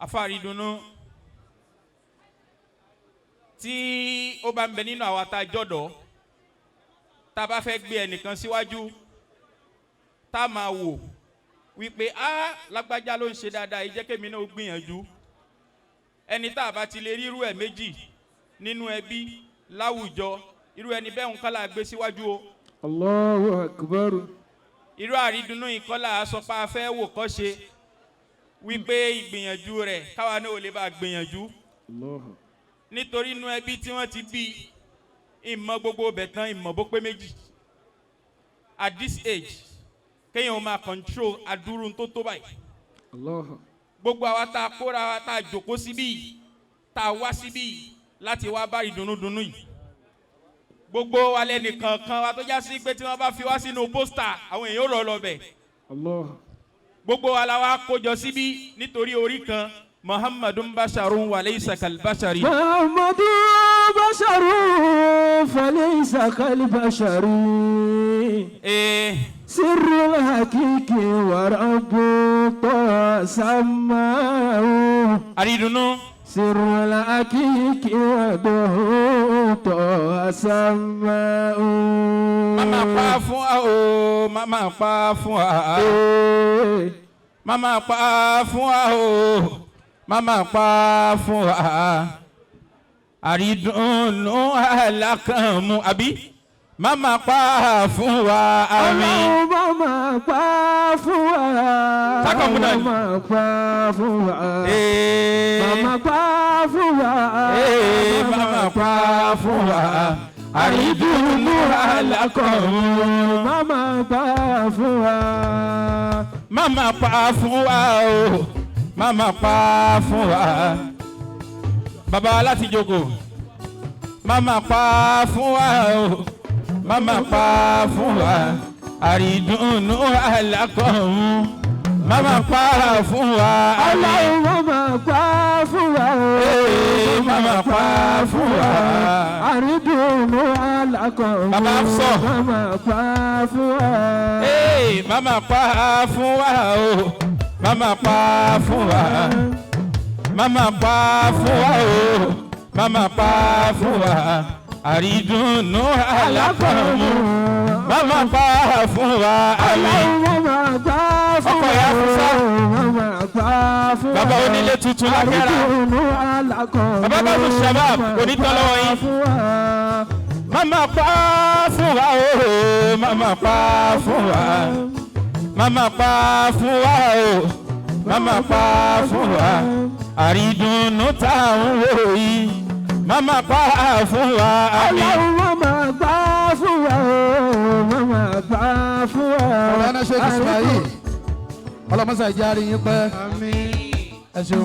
afárídùnnú tí ó bá ń bẹ nínú àwa tá jọ̀dọ̀ tá bá fẹ́ gbé ẹnìkan síwájú tá máa wò wípé lágbájá ló ń ṣe dáadáa yìí jẹ́ kémi náà gbìyànjú ẹni tá bá ti lè rírú ẹ̀ méjì nínú ẹbí láwùjọ irú ẹni bẹ́ẹ̀ ń kọ́lá gbé síwájú o. Allahu Akbar. irú àrídùnnú ìkọ́lá asọ́pá fẹ́ wò kọ́ ṣe wípé ìgbìyànjú rẹ̀ káwa náà ò lè bá gbìyànjú. nítorí inú ẹbí tí wọ́n ti bí ìmọ̀ gbogbo bẹ̀ tán ìmọ̀ bó pé méjì. at this age kéèyàn máa control adúrú tó tó báyìí. gbogbo àwa tá a kóra wa tá a jòkó síbí tá a wá síbí láti wá bá ìdùnnúdùnnú yìí. gbogbo wa lẹ́nìkan kan wa tó já sí pé tí wọ́n bá fi wá sínú pósítà àwọn èèyàn rọ̀ lọ bẹ̀. gbogbo wa la wá kójọ síbí nítorí orí kan muhammadun basharun wa laysa kal bashari. muhammadun basharun fa laysa kal bashari. sirrul hakiki wa rabbu samau. àrídùnnú. sirrul hakiki wa rabbu samau. mama pa fún wa o mama pa fún wa. mama pa fún wa o mama pa fún wa. àrídùnnú alákànmú àbí mama pa fún wa àmín. mama pa fún wa. sákàmú náà ni. mama pa fún wa. mama pa fún wa. mama pa fún wa. àrídùnnú alákànmú. mama pa fún wa. mama pa fún wa o mama pa fún wa. bàbá láti jókòó mama pa fún wa o mama pa fún wa. àrídùnnú alákànmú mama pa fún wa. Ọlọ́run mama pa fún wa o. mama pa fún wa. àrídùnnú alákànmú. bàbá sọ. mama pa fún wa. mama pa fún wa o mama pa fún wa. mama pa fún wa o mama pa fún wa. àrídùnnú alákànmú mama pa fún wa. Ọlọ́run mama pa fún wa. ọkọ̀ ya fún sá. mama pa fún wa. bàbá onílé tuntun lákẹ́rà. àrídùnnú alákànmú. bàbá bá tún shabab onítọ́lọ́wọ́ yín. mama pa fún wa o mama pa fún wa. mama pa fún wa o mama pa fún wa. àrídùnnú táwọn wò yìí mama pa fún wa. Ọlọ́run mama pa fún wa o mama pa fún wa. Ọlọ́run Sheikh Ismail ọlọ́mọsá ìjà rí yín pẹ́ ẹ ṣeun.